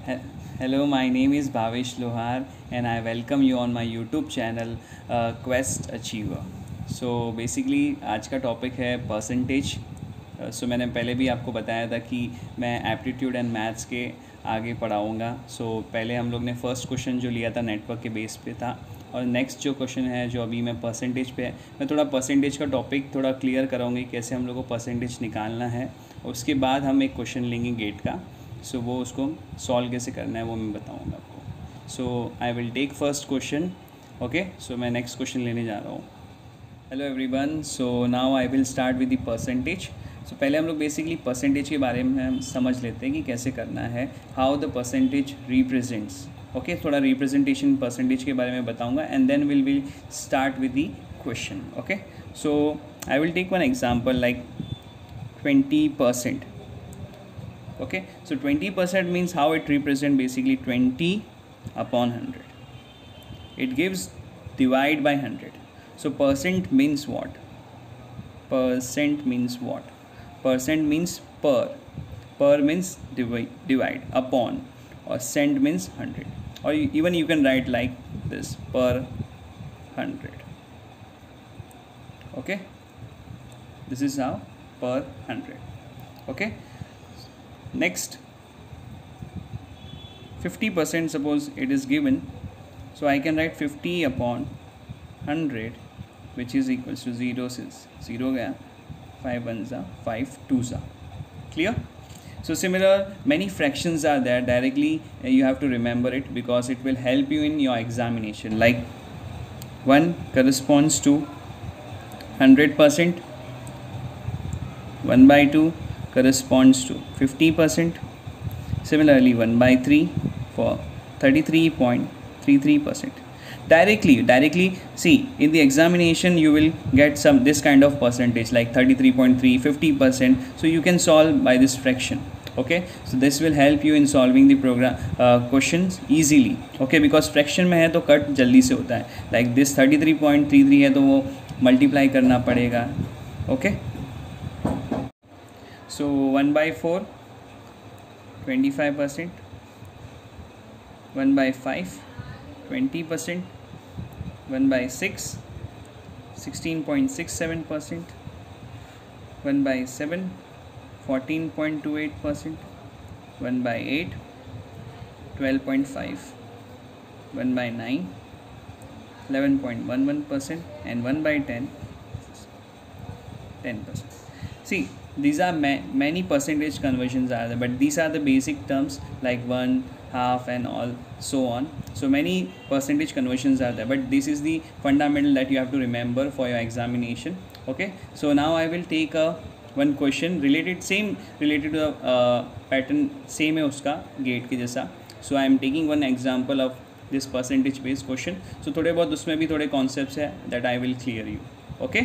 He- Hello, my name is Bhavesh Lohar and I welcome you on my YouTube channel Quest Achiever. So basically आज का topic है percentage. सो मैंने पहले भी आपको बताया था कि मैं एप्टीट्यूड एंड मैथ्स के आगे पढ़ाऊँगा। सो पहले हम लोग ने फर्स्ट क्वेश्चन जो लिया था नेटवर्क के बेस पे था, और नेक्स्ट जो क्वेश्चन है जो अभी मैं परसेंटेज पे है, मैं थोड़ा परसेंटेज का टॉपिक थोड़ा क्लियर कराऊंगी कैसे हम लोग को परसेंटेज निकालना है। उसके बाद हम एक क्वेश्चन लेंगे गेट का। सो वो उसको सॉल्व कैसे करना है वो मैं बताऊंगा आपको। So I will take first question. Okay, so मैं नेक्स्ट क्वेश्चन लेने जा रहा हूँ। Hello everyone, so now I will start with the percentage. So पहले हम लोग बेसिकली परसेंटेज के बारे में हम समझ लेते हैं कि कैसे करना है, how the percentage represents. Okay, थोड़ा रिप्रेजेंटेशन परसेंटेज के बारे में बताऊंगा and then will start with the question. Okay, so I will take one example like 20%. Okay, so 20% means how it represent basically 20 upon 100. It gives divide by 100. So percent means what? Percent means what? Percent means per means divide upon, or cent means 100, or even you can write like this, per 100. Okay, this is how, per 100. Okay, next 50%, suppose it is given, so I can write 50 upon 100, which is equals to 0 is 0 gaya, 5 ones are 5 twos are. Clear? So similar many fractions are there, directly you have to remember it because it will help you in your examination. Like 1 corresponds to 100%, 1 by 2 corresponds to 50%. Similarly 1 by 3 for 33.33%. Directly see in the examination you will get some this kind of percentage like 33.3, 50%. So you can solve by this fraction. Okay, so this will help you in solving the program questions easily. Okay, because fraction में है तो cut जल्दी से होता है, like this 33.33 है तो वो मल्टीप्लाई करना पड़ेगा. Okay, so 1 by 4 25%, 1 by 5 20%, 1 by 6 16.67%, 1 by 7 14.28%, 1 by 8 12.5, 1 by 9 11.11%, and 1 by 10 10%. See, these are many percentage conversions are there, but these are the basic terms like 1, half and all so on. So many percentage conversions are there, but this is the fundamental that you have to remember for your examination. Okay, so now I will take one question related to the pattern same है उसका gate के जैसा. So I am taking one example of this percentage based question. So थोड़े बहुत उसमें भी थोड़े concepts है that I will clear you. Okay,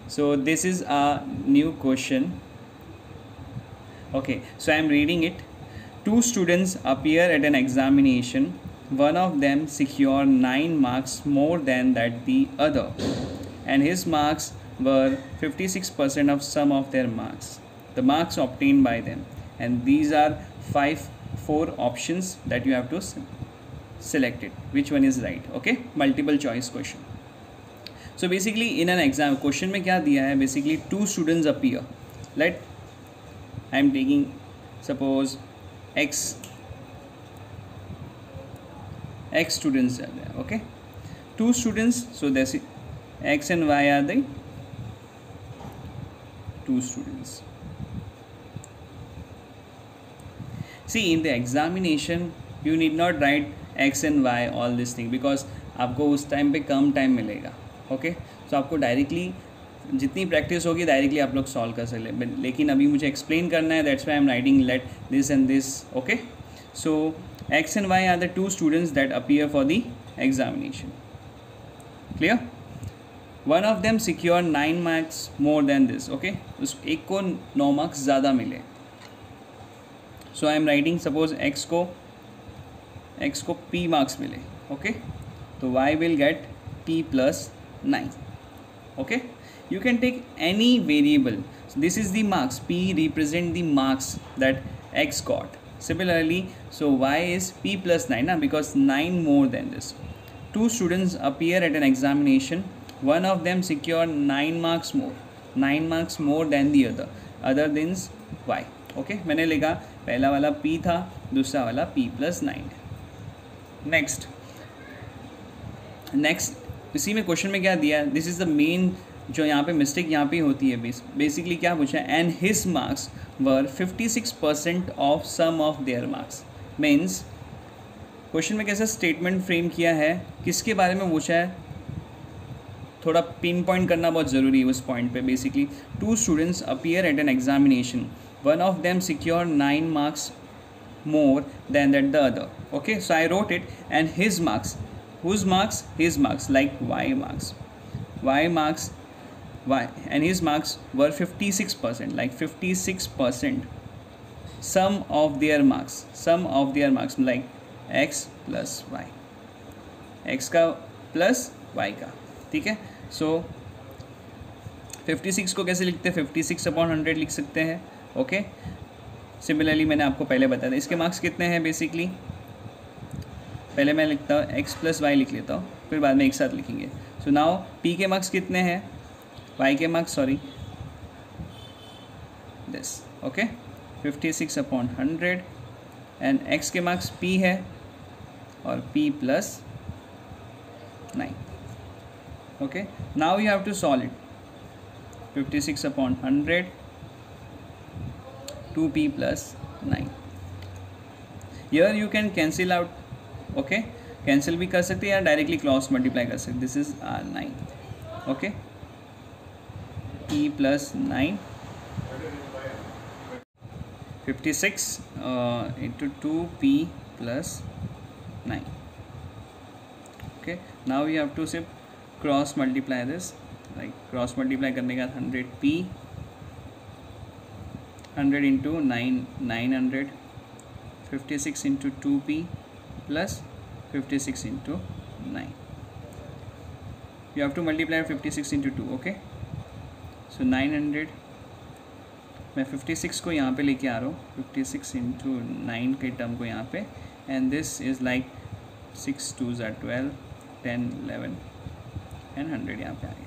so this is a new question. Okay, so I am reading it. Two students appear at an examination. One of them secure 9 marks more than that the other, and his marks were 56% of sum of their marks. The marks obtained by them, and these are 4 options that you have to select it. Which one is right? Okay, multiple choice question. So basically in an exam question में क्या दिया है, basically 2 students appear. Let I am taking suppose x students are there. Okay, 2 students, so that's it. X and y are the 2 students. See, in the examination you need not write x and y all this thing because आपको उस time पे कम time मिलेगा. Okay, तो आपको directly जितनी practice होगी directly आप लोग सॉल्व कर सकते, लेकिन अभी मुझे एक्सप्लेन करना है, that's why I am writing let this and this. Okay, so X and Y are the 2 students that appear for the examination. Clear? One of them secure 9 marks more than this. Okay, उस एक को 9 marks ज़्यादा मिले. So I am writing suppose X को p marks मिले. Okay, तो y will get p plus 9. Okay, you can take any variable. So this is the marks. P represent the marks that X got. Similarly, so Y is P plus 9 na, because 9 more than this. Two students appear at an examination. One of them secured 9 marks more than the other than Y. Okay मैंने लिखा पहला वाला P था, दूसरा वाला P plus 9. Next इसी में question में क्या दिया है, दिस इज़ द मेन जो यहाँ पे मिस्टेक यहाँ पे होती है. बेसिकली क्या पूछा है, and his marks were 56% of some of their marks. Means question में कैसा स्टेटमेंट फ्रेम किया है, किसके बारे में पूछा है, थोड़ा पिन पॉइंट करना बहुत ज़रूरी है उस पॉइंट पे. Basically two students appear at an examination, one of them secure 9 marks more than that the other. Okay, so I wrote it, and his marks, whose marks, his marks, like y marks, and his marks were 56%, like 56%. Sum of their marks like x plus y, x का plus y का. ठीक है, so 56 को कैसे लिखते हैं, 56/100 लिख सकते हैं. ओके, सिमिलरली मैंने आपको पहले बताया था. इसके मार्क्स कितने हैं, बेसिकली पहले मैं लिखता हूँ x प्लस वाई लिख लेता हूँ, फिर बाद में एक साथ लिखेंगे. सो नाउ p के मार्क्स कितने हैं, y के marks this. Okay, 56/100 and x के मार्क्स p है और p plus 9. Okay, now you have to solve it. 56/100 2p plus 9. Here you can cancel out. Okay, cancel भी कर सकते हैं या डायरेक्टली क्रॉस मल्टीप्लाई कर सकते. This is R9. Okay, p plus 9, 56 into 2p plus 9. Okay, now we have to सिर्फ cross multiply this, like cross multiply करने का 100p 100 into 9 900, 56 into 2p plus 56 into 9. You have to multiply 56 into 2. Okay, so 900, मैं 56 को यहाँ पे लेके आ रहा हूँ, 56 into 9 के टर्म को यहाँ पे, and this is like 6 2s are 12, 10 11 and 100 यहाँ पे आ गया.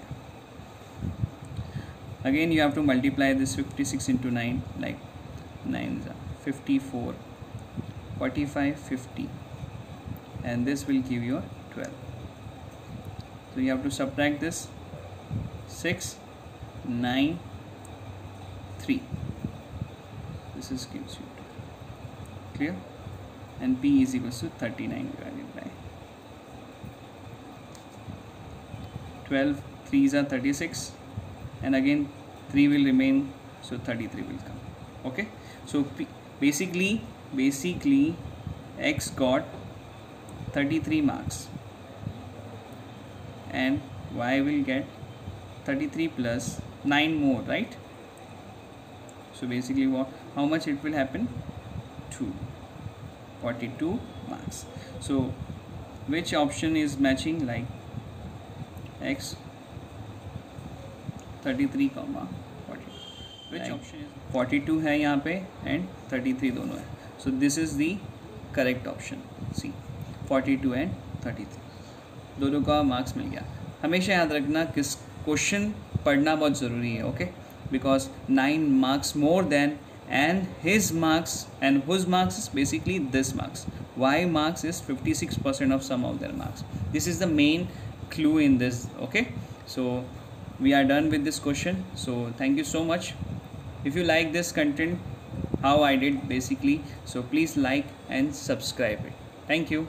Again you have to multiply this 56 into 9, like 9 is 54, 45, 50, and this will give you 12. So you have to subtract this 6 9 3. This is gives you 12. Clear? And p is equals to 39 divided by 12. 3s are 36. And again 3 will remain, so 33 will come. Okay, so basically x got 33 marks and y will get 33 plus 9 more, right? So basically how much it will happen, 42 marks. So which option is matching, like x 33, 40. Which option is 42 है यहाँ पे and 33 दोनों है. So this is the correct option. See, 42 and 33 दोनों का marks मिल गया. हमेशा याद रखना किस क्वेश्चन पढ़ना बहुत ज़रूरी है. Okay, because 9 marks more than, and his marks and whose marks is basically this marks. Y marks is 56% of some of their marks. This is the main clue in this. Okay, so we are done with this question. So thank you so much. If you like this content how I did basically, so please like and subscribe it. Thank you.